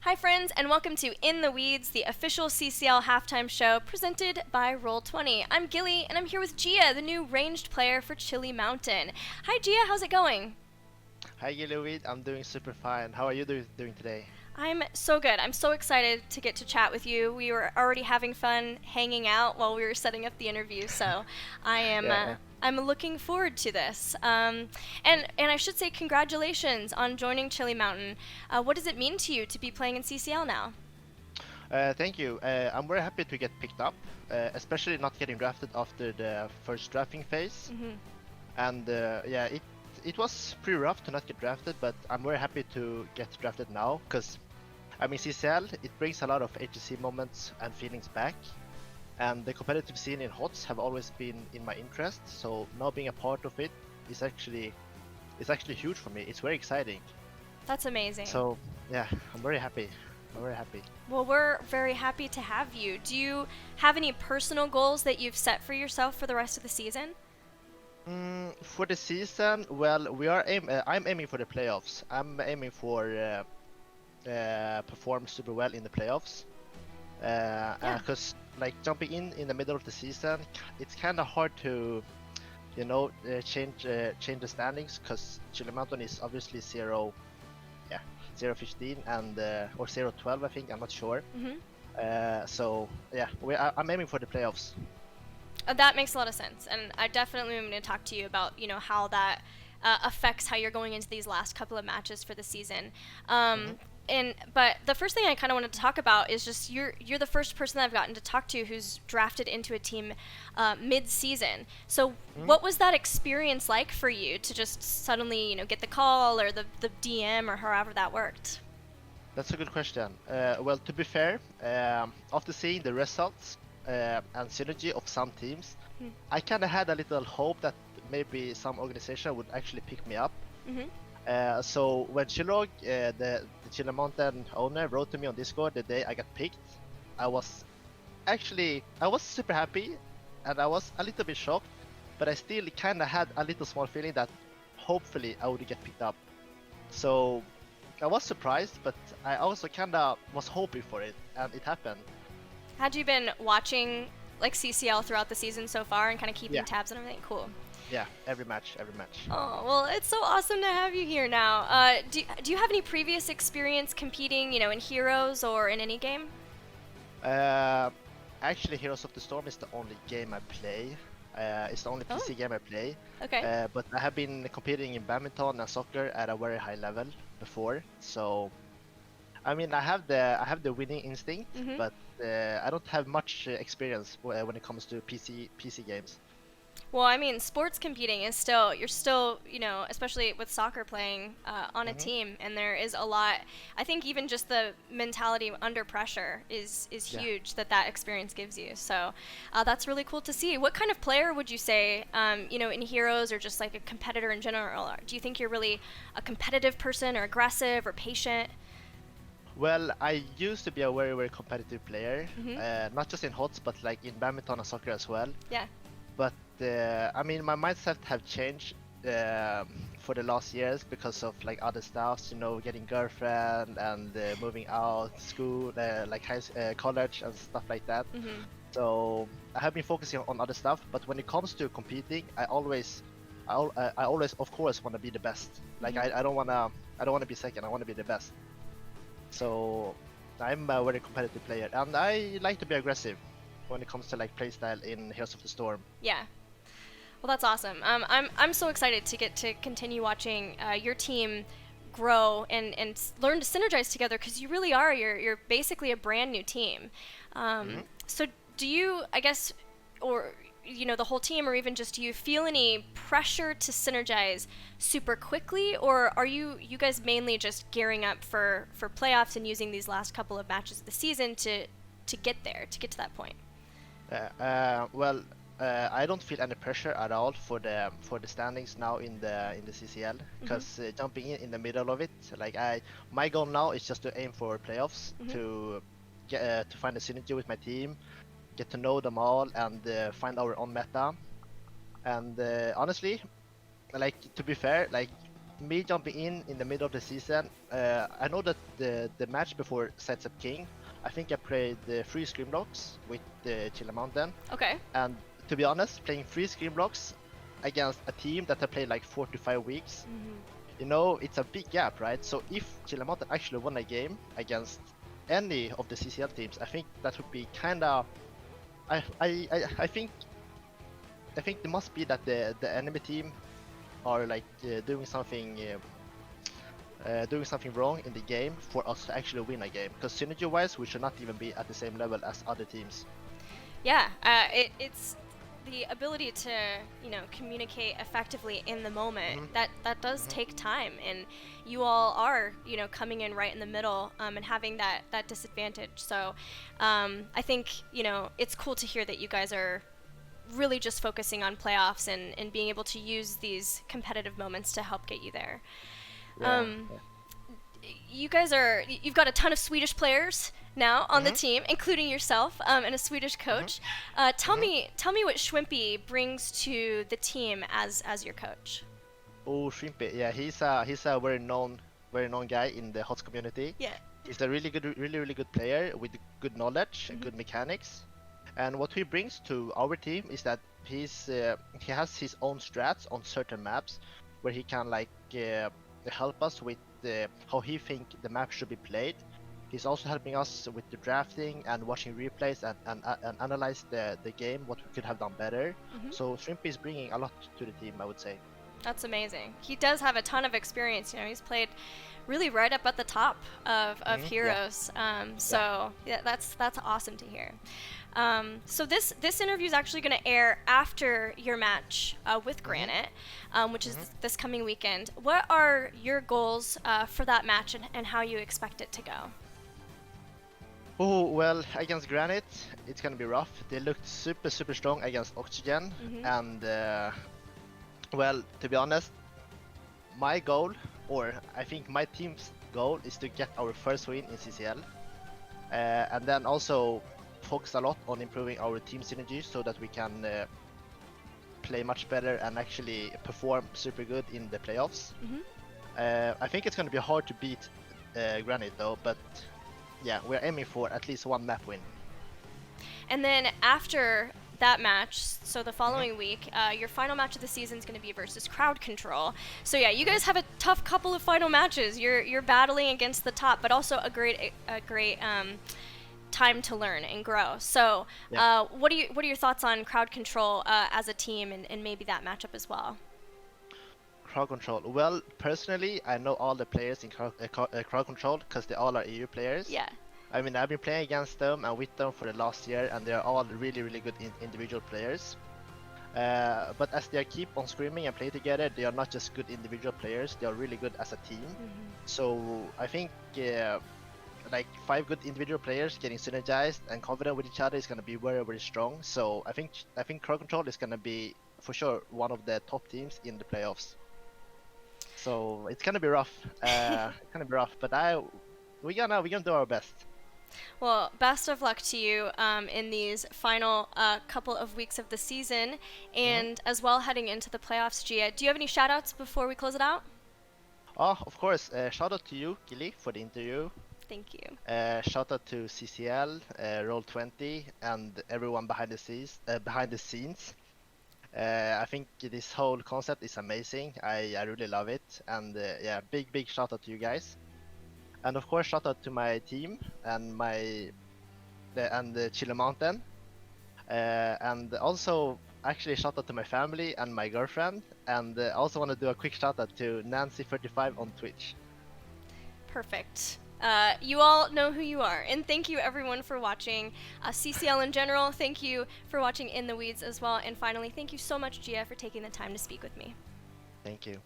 Hi friends, and welcome to In the Weeds, the official CCL halftime show presented by Roll20. I'm Gilly, and I'm here with Gia, the new ranged player for Chili Mountain. Hi Gia, how's it going? Hi Gillyweed, I'm doing super fine. How are you doing today? I'm so good. I'm so excited to get to chat with you. We were already having fun hanging out while we were setting up the interview, so I am Yeah, I'm looking forward to this. And I should say congratulations on joining Chili Mountain. What does it mean to you to be playing in CCL now? thank you. I'm very happy to get picked up, especially not getting drafted after the first drafting phase. Hmm. And yeah, it was pretty rough to not get drafted, but I'm very happy to get drafted now because I mean CCL it brings a lot of HGC moments and feelings back, and the competitive scene in HOTS have always been in my interest. So now being a part of it is actually huge for me. It's very exciting. That's amazing. So yeah, I'm very happy. I'm very happy. Well, we're very happy to have you. Do you have any personal goals that you've set for yourself for the rest of the season? For the season, well, I'm aiming for the playoffs. I'm aiming for perform super well in the playoffs. Yeah. Because like jumping in the middle of the season, it's kind of hard to, change the standings. Because Chile Mountain is obviously yeah, 0-15 and or 0-12, I think. I'm not sure. Hmm. So yeah, I'm aiming for the playoffs. That makes a lot of sense, and I definitely am going to talk to you about how that affects how you're going into these last couple of matches for the season. Mm-hmm. But the first thing I kind of wanted to talk about is just you're the first person that I've gotten to talk to who's drafted into a team mid-season. So what was that experience like for you to just suddenly get the call or the DM or however that worked? That's a good question. Well, to be fair, after seeing the results and synergy of some teams, I kind of had a little hope that maybe some organization would actually pick me up. Mm-hmm. So when Chilog, the Chile Mountain owner, wrote to me on Discord the day I got picked, I was super happy, and I was a little bit shocked, but I still kind of had a little small feeling that hopefully I would get picked up. So I was surprised, but I also kind of was hoping for it, and it happened. Had you been watching like CCL throughout the season so far and kind of keeping Yeah, tabs on everything? Cool. yeah, every match, every match. Oh, well, it's so awesome to have you here now. Do you have any previous experience competing, in Heroes or in any game? Uh, Actually, Heroes of the Storm is the only game I play. It's the only Oh, PC game I play. okay. But I have been competing in badminton and soccer at a very high level before. So, I mean, I have the winning instinct, Mm-hmm. but I don't have much experience when it comes to PC games. Well, I mean, sports competing is still, you're still, especially with soccer playing on a Hmm. team, and there is a lot. I think even just the mentality under pressure is Yeah. huge that experience gives you. So that's really cool to see. What kind of player would you say, in Heroes or just like a competitor in general? Do you think you're really a competitive person or aggressive or patient? Well, I used to be a very, very competitive player, Mm-hmm. not just in HOTS, but like in badminton and soccer as well. Yeah. But I mean, my mindset have changed for the last years because of like other stuff, getting girlfriend and moving out, school, like college and stuff like that. Mm-hmm. So I have been focusing on other stuff. But when it comes to competing, I always, of course, want to be the best. Like Mm-hmm. I don't want to be second. I want to be the best. So I'm a very competitive player, and I like to be aggressive when it comes to like playstyle in Heroes of the Storm. Yeah. Well, that's awesome. I'm so excited to get to continue watching your team grow and learn to synergize together because you really are. You're basically a brand new team. Mhm. So do you, I guess, or the whole team, or even just do you feel any pressure to synergize super quickly, or are you guys mainly just gearing up for playoffs and using these last couple of matches of the season to get there, to get to that point? Well, I don't feel any pressure at all for the standings now in the CCL Hmm. because jumping in the middle of it, like my goal now is just to aim for playoffs Hmm. to get to find a synergy with my team, get to know them all, and find our own meta. And honestly, like to be fair, like me jumping in the middle of the season, I know that the match before Sets Up King, I think I played the 3 Scream Blocks with the Chilla Mountain. Okay. And to be honest, playing 3 Scream Blocks against a team that I played like 4 to 5 weeks, you know, it's a big gap, right? So if Chilla Mountain actually won a game against any of the CCL teams, I think that would be kind of. I think it must be that the enemy team are like doing something wrong in the game for us to actually win a game. Because synergy-wise, we should not even be at the same level as other teams. Yeah, it's the ability to, you know, communicate effectively in the moment. That does take time, and you all are, you know, coming in right in the middle and having that disadvantage. So I think, you know, it's cool to hear that you guys are really just focusing on playoffs and being able to use these competitive moments to help get you there. You guys you've got a ton of Swedish players now on the team, including yourself and a Swedish coach. Tell me what Schwimpy brings to the team as your coach. Oh, Shrimpy, yeah, he's a very known guy in the HOTS community. Yeah. He's a really good player with good knowledge and good mechanics. And what he brings to our team is that he has his own strats on certain maps, where he can like help us with how he think the map should be played. He's also helping us with the drafting and watching replays and analyze the game, what we could have done better. So Shrimpy is bringing a lot to the team, I would say. That's amazing. He does have a ton of experience. You know, he's played really right up at the top of Heroes. Yeah, that's awesome to hear. So this interview is actually going to air after your match with Granite, which is this coming weekend. What are your goals for that match and how you expect it to go? Oh, well, against Granite, it's going to be rough. They looked super strong against Oxygen. And, well, to be honest, my goal, or I think my team's goal, is to get our first win in CCL. And then also focus a lot on improving our team synergy so that we can play much better and actually perform super good in the playoffs. I think it's going to be hard to beat Granite though, but yeah, we're aiming for at least one map win. And then after that match, so the following week, your final match of the season is going to be versus Crowd Control. So yeah, you guys have a tough couple of final matches. You're battling against the top, but also a great time to learn and grow. So what are your thoughts on Crowd Control as a team and maybe that matchup as well? Crowd Control. Well, personally, I know all the players in Crowd Control because they all are EU players. Yeah. I mean, I've been playing against them and with them for the last year, and they're all really good individual players. But as they keep on screaming and play together, they are not just good individual players, they are really good as a team. So I think like 5 good individual players getting synergized and confident with each other is going to be very strong. So I think Crowd Control is going to be for sure one of the top teams in the playoffs. So it's going to be rough. But we're gonna do our best. Well, best of luck to you in these final couple of weeks of the season, and as well heading into the playoffs. Gia, do you have any shoutouts before we close it out? Oh, of course. Shout out to you, Gilly, for the interview. Thank you. Shout out to CCL, Roll20, and everyone behind the scenes. I think this whole concept is amazing. I really love it, and yeah, big shout out to you guys. And of course, shout out to my team and the Chilla Mountain, and also actually shout out to my family and my girlfriend. And also want to do a quick shout out to Nancy35 on Twitch. Perfect. You all know who you are, and thank you everyone for watching CCL in general. Thank you for watching In the Weeds as well, and finally, thank you so much, Gia, for taking the time to speak with me. Thank you.